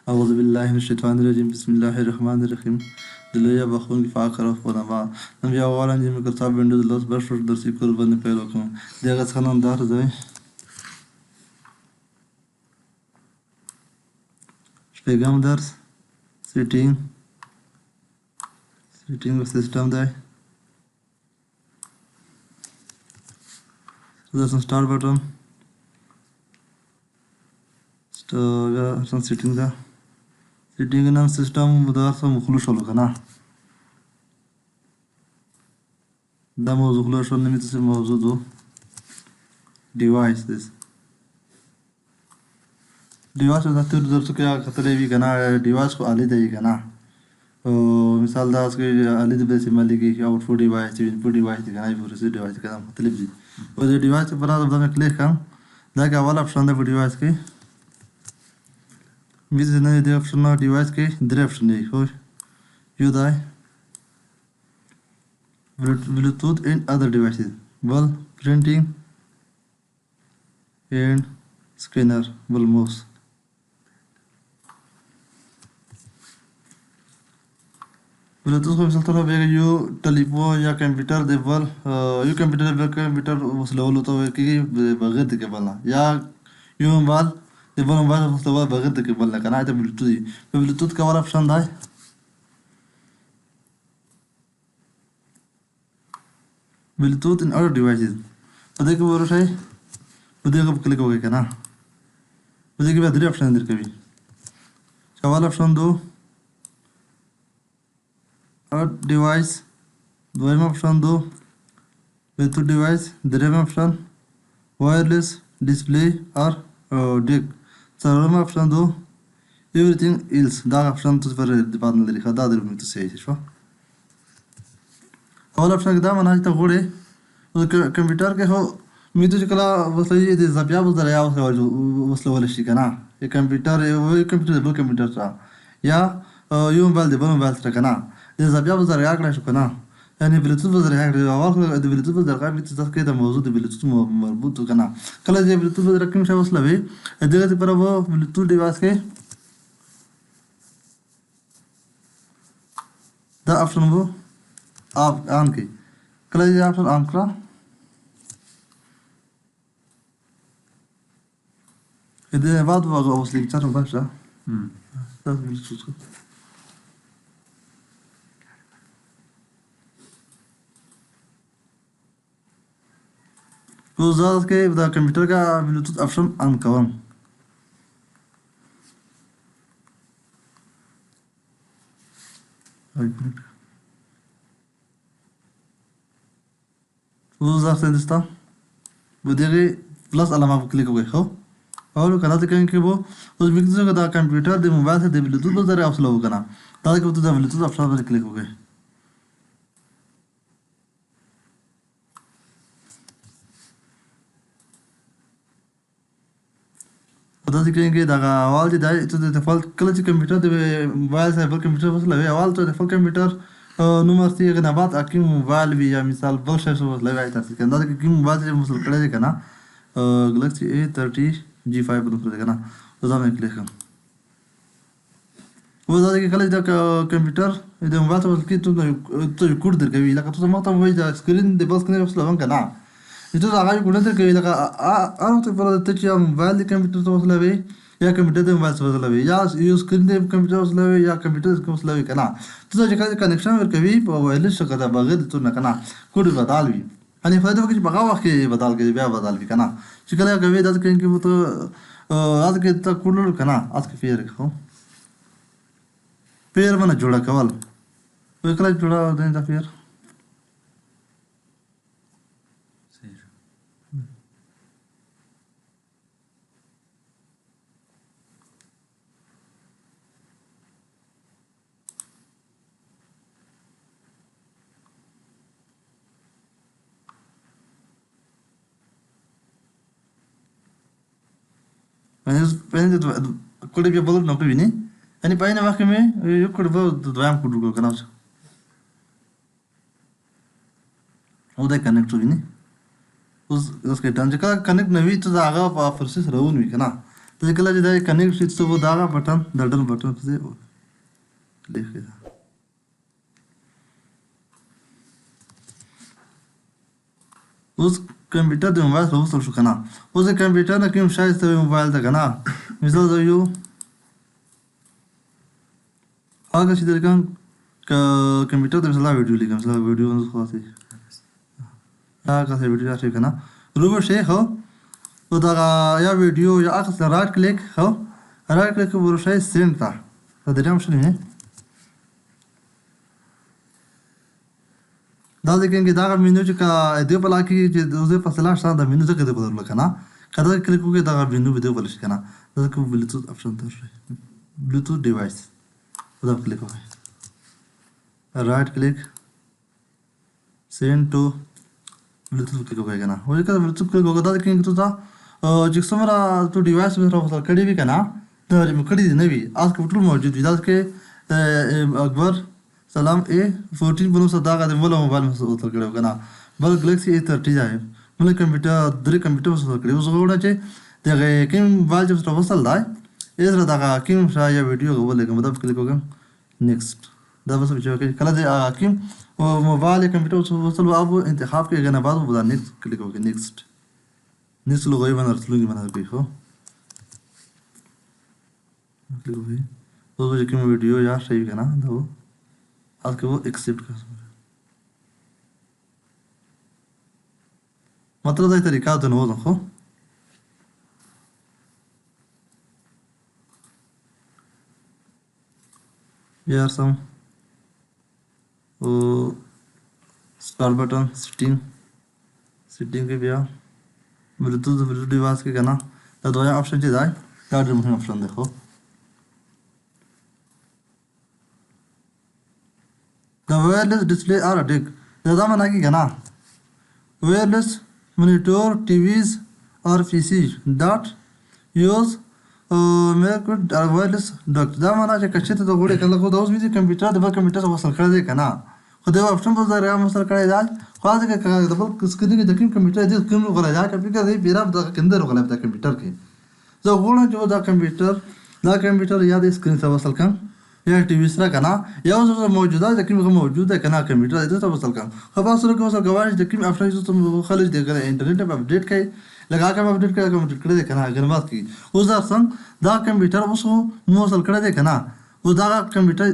اعوذ بالله من الشیطان الرجیم بسم الله الرحمن الرحیم د لوی بخون فاقر او خدما نن بیا غواړم چې مايکروسافټ وینډوز لوس بشپړ درسي کول باندې پیل وکړم دغه څخه نن دا راځي شپږم درس سیټینګ سیستم دی درس سٹارټ بټن سیټینګ ده سیټینګ نام سیستم درس مخلوق شلو کنه دا موضوع خلاص شو نمیت سه موضوع دو ډیوایس دا تر درس کې خطرې وی کنه ډیوایس خو الی دی کنه او مثال دا اس کې الی د بیسي ملګری او فور ډیوایس دی فور ډیوایس دی کنه فور ډیوایس کنه مختلف دي او د ډیوایس په اړه دا کلیک کړم دا کې اول اپشن دی ډیوایس کې ویزه نه دی اپشن ډیوایس کې درې اپشن دی خو یو دی Bluetooth and other devices well printing and scanner well mouse Bluetooth को मिलता है बेग यो टेलीफोन या कंप्यूटर दे बल यो कंप्यूटर वसलवल तो कि बगैर के बलना या यो मोबाइल दे बल मोबाइल वसलवल बगैर के बलना करना है ब्लूटूथ का वाला ऑप्शन है Bluetooth and other devices पता कि वो रोश है पता कब क्लिक हो गया क्या ना पता कि बाद ऑप्शन अंदर कभी सवाल ऑप्शन दो और डिवाइस दो में ऑप्शन दो Bluetooth डिवाइस दो में ऑप्शन वायरलेस डिस्प्ले और डेक सर्वर में ऑप्शन दो एवरीथिंग एल्स दा ऑप्शन तो पर डिपार्टमेंट लिखा दा दर में तो सही है शो اول اپشن دا مناج ته غوړې کمپیوټر کې هو میته چې کله وسلې د زپیا بزر یا وسلول شي کنه ی کمپیوټر بل کمپیوټر سره یا یو موبایل د بل موبایل سره کنه د زپیا بزر یا کړی شو کنه یعنی بلوتوث بزر یا کړی اول د بلوتوث بزر کا میته ځکه د موضوع د بلوتوث مربوط کنه کله چې بلوتوث بزر کوم شی وسلوي دغه پر وو بلوتوث ډیوایس کې دا اپشن وو आप ऑन की कल ये ऑप्शन ऑन करा इधर बाद वो उस लिंक चारों बार जा तब मिल चुका तो ज़्यादा के बता कंप्यूटर का ब्लूटूथ ऑप्शन ऑन करूँ वो ज़्यादा दिस्ता वो देखे प्लस अलामा पर क्लिक हो गए हो और कना तो कहेंगे कि वो उस मिक्सर का कंप्यूटर दे मोबाइल से दे ब्लूटूथ पर ज़रा ऑप्शन लगो करना ताकि वो तो ब्लूटूथ ऑप्शन पर क्लिक हो गए पता से कहेंगे दागा आवाज़ जिधर तो डिफ़ॉल्ट कलर से कंप्यूटर दे मोबाइल से पर कंप्यूटर पर लगे आवाज़ तो डिफ़ॉल्ट कंप्यूटर نمبر سی اگر بعد اکی موبایل وی یا مثال بل شی سو لګای تاسو کنده دا کی موبایل چې مسل کړی کنه ګلیکسي A30 G5 په نوم کنه دا مې کلیک کوم و دا کې کله دا کمپیوټر د موبایل په کې ته کوډ درکوي لکه ته ماته وایي دا سکرین د بس کنه وسله ون کنه ته دا هغه کوډ درکوي لکه اره ته پر ته چې موبایل د کمپیوټر ته وسله وي یا کمپیوټر د موبایل سره وسله وي یا یو سکرین د کمپیوټر وسله وي یا کمپیوټر د وسله وي کنه ته چې کله کنیکشن ورکوي په وایرلېس څخه دا بغیر ته نه کنه کوډ بدل وي अनि فائدہ وکړي په هغه وخت کې بدل کړي بیا بدل وي کنه چې کله کوي دا کې کې ته اته کې ته کوډ کنه اته کې پیر خو پیر باندې جوړه کول وکړه جوړه دا پیر پنځه کوډ به بل نو کوي نه अनि पाइने वाक्य में यो कोड द्वाम कोड को बनाउँछ उदय कनेक्ट हुने उसके टन का कनेक्ट नवी तो जागा प्रोसेस रहून वी ना ته کله چې دا کنیکټ شي څه و دا بټن د ډل بټن پسې کلیک کړئ. اوس کمپیوټر د موبایل سره وصل شو که نه. اوس د کمپیوټر نه کوم شی استوي موبایل ته که نه. مثال زه یو هغه چې درکم کمپیوټر ته مثلا ویډیو لیکم مثلا ویډیو خلاصې هغه څه ویډیو راشي که نه. روبوټ شي خو او دغه یا ویډیو یا اخیستل رایټ کلیک خو رایټ کلیک ورشئ سینډ ته په درېیم شو نه دا ځکه چې دغه مینو چې که دې په لا کې چې د اوسې فاصله شته دا مینو ځکه دې بدلوله که نه. که دغه کلیک وکړئ دغه مینو به دې وبدل شي که نه. دا ځکه بلوټوت اپشن ته ورشئ بلوټوت ډیوایس په دغه کلیک وکړئ رایټ کلیک سینډ ټو بلوټوت کلیک وکړئ که نه. وایي که بلوټوت کلیک وکړئ دا ځکه چې ته چې څومره تو ډیوایس به سره وصل کړی وي که نه ته ریموو کړي دي نه وي هغه کې ټول موجود وي. دا کې اکبر سلام A14 بنو سره دغه د بل موبایل مې وصل کړی و که نه. بل ګلیکسي A30 دی بل کمپیوټر درې کمپیوټر وصل کړي. اوس غواړم چې دغه کوم موبایل چې سره وصل دی یې سره دغه کوم شی یا ویډیو ولګم دا کلیک وکړم نیکسټ. دا بس چې وکړئ کله د کوم موبایل یا کمپیوټر وصل و اب انتخاب کړئ که نه بعد به دا نیکسټ کلیک وکړئ نیکسټ نیکسټ لوګوي باندې راتلونکي باندې کوي خو کلیک وکړئ. اوس به چې کوم ویډیو یا شی که نه دا و هغه کې و ایکسپټ کړئ مطلب دا طریقه ته نه وځم خو بیا سم او स्टार्ट बटन सेटिंग के बया ब्लूटूथ डिवाइस के करना तो दो ऑप्शन चाहिए क्या मुझे ऑप्शन देखो द वायरलेस डिस्प्ले आर अडिक ज़्यादा मना की करना वायरलेस मॉनिटर टीवीज और पीसी डॉट यूज मेरे को वायरलेस डॉट ज़्यादा मना चाहिए कच्चे तो गोड़े कर लगो दोस्त भी कंप्यूटर दबा कंप्यूटर से वसल कर दे करना خو دا اپشن په ځای راځم سره کړی دا خو ځکه که د بل سکرین د کوم کمپیوټر دې کوم غوړای دا کمپیوټر دې بیراب د کندر غوړای د کمپیوټر کې زه غواړم چې دا کمپیوټر یا د سکرین سره وصل کړم یا ټي وي سره کنه یا اوس موجوده د کوم موجوده کنه کمپیوټر دې سره وصل کړم خو تاسو سره کوم غواړئ د کوم اپشن چې خلک د انټرنیټ په اپډیټ کړي لګا کوم اپډیټ کړی کنه غنمات کی اوس دا څنګه دا کمپیوټر اوس مو وصل کړی دی کنه او دا کمپیوټر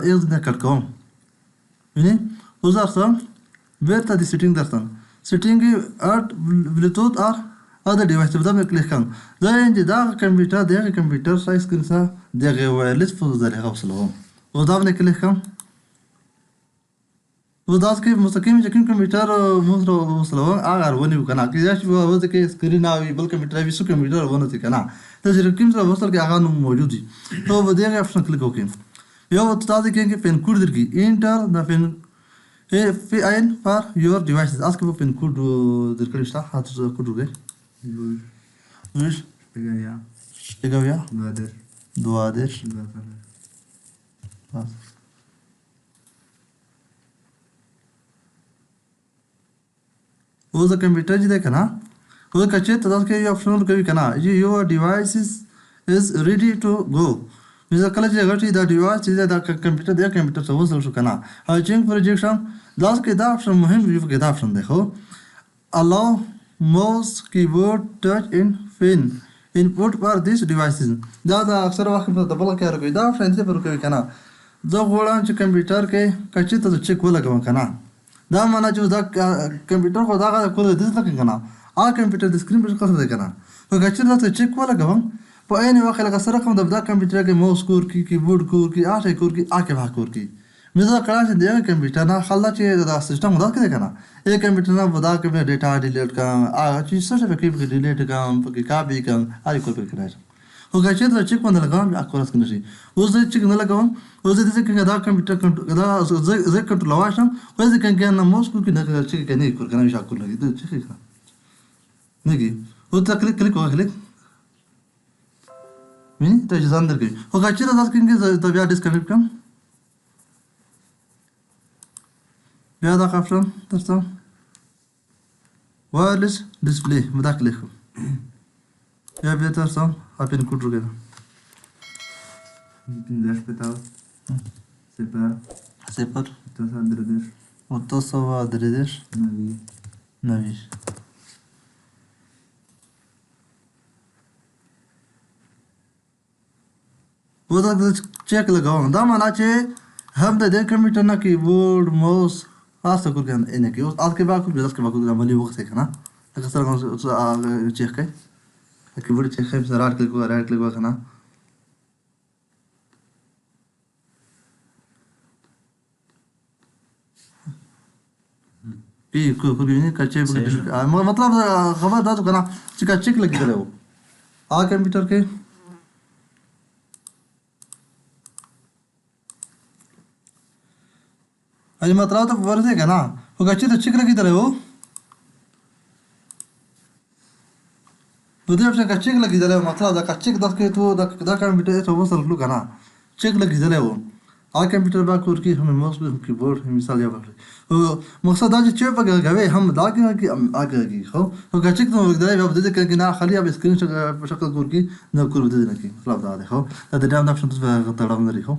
یو ځای کټ کوم یعنی اوس درسم بیرته د سیټینګ درسم سیټینګ ارت بلوټوت اور اذر ډیوایس په دا مې کلیک کوم دا چې دا کمپیوټر دغه کمپیوټر سایز کې سره دغه وایرلس په ذریعه وصلوم او دا مې کلیک کوم او دا کې مستقیم چې کوم کمپیوټر مو وصلوم هغه ورونی کنه کې چې وځي کې سکرین او بل کمپیوټر وي سو کمپیوټر ونه دي کنه ته چې کوم سره وصل کې هغه موجود دي ته به دغه اپشن کلیک وکړئ یو تاسو کې پین کوډ درکې انټر دا پین PIN for your devices ask for pin code درکړی شته هڅه کوډ وګورئ وش پیګاویا دوادر بس اوس د کمپیوټر چې ده کنه اوس کچې ته تاسو کې یو اپشن کوي کنه your device is ready to go مثلا کله چې غټي دا ډیوایس چې دا کمپیوټر دی کمپیوټر څه وصل شو کنه هاچینګ پروجیکشن دا کې دا اپشن مهم وي کې دا اپشن دی خو allow mouse keyboard touch in pin input for these devices دا اکثر وخت په دبل کې راګي دا اپشن څه پر کوي کنه زه غواړم چې کمپیوټر کې کچې ته چیک ولګوم کنه دا معنی چې دا کمپیوټر خو دا کول دي ځکه کنه کمپیوټر د سکرین پر څه دی کنه په کچې ته چیک ولګوم په عین وخت لکه سره کوم د کمپیوټر کې ماوس کور کی کیبورډ کور کی آټه کور کی آکه با کور کی مزه کړه چې د کمپیوټر نه خلا چې د سیستم مدد کوي کنه یو کمپیوټر نه ودا کې ډیټا ډیلیټ کړم چې څه څه کې ډیلیټ کړم په کاپی کړم هر کور پر کړم خو چې دا چیک باندې لګوم اکورس کنه شي اوس دې چیک نه لګوم اوس دې چې دا کمپیوټر دا زه کنټرول واشم اوس دې کنه نه ماوس کور کی نه چې کنه کور کنه شي کور لګي ته چې نه کی او ته کلیک وکړه مين ته ځان درکې خو چې تاسو کې دا بیا ډیسکنیکټ کوم بیا دا اپشن تاسو وایرلس ډسپلی مدا کلیک یا بیا تاسو pin code वगैरह 0 वो तो चेक लगाओ दा माना चे हम तो देख कंप्यूटर ना कीबोर्ड माउस आज तक कर इन्हें कि आज के बाद कुछ के बाद कुछ अमली वक्त है ना अगर सर कौन चेक है कीबोर्ड चेक है राइट क्लिक हुआ ना पी को नहीं कच्चे मतलब खबर था तो करना चिका चेक लगी तरह वो आ कंप्यूटर के अरे मतलब तो वर्ष है ना वो कच्चे तो चिक लगी तरह वो बुद्धि अपने कच्चे लगी तरह मतलब दा कच्चे दस के तो दा कंप्यूटर तो वो सर लोग ना चेक लगी तरह वो आ कंप्यूटर बा कोर की हमें माउस कीबोर्ड मिसाल या बारे वो मकसद आज चेप पर गए हम दागे कि आगे की हो वो कच्चे तो दे अब दे कि ना खाली अब स्क्रीन शॉट कोर की ना कोर दे ना की मतलब दा देखो दा डाउन ऑप्शन तो तड़ाम नहीं हो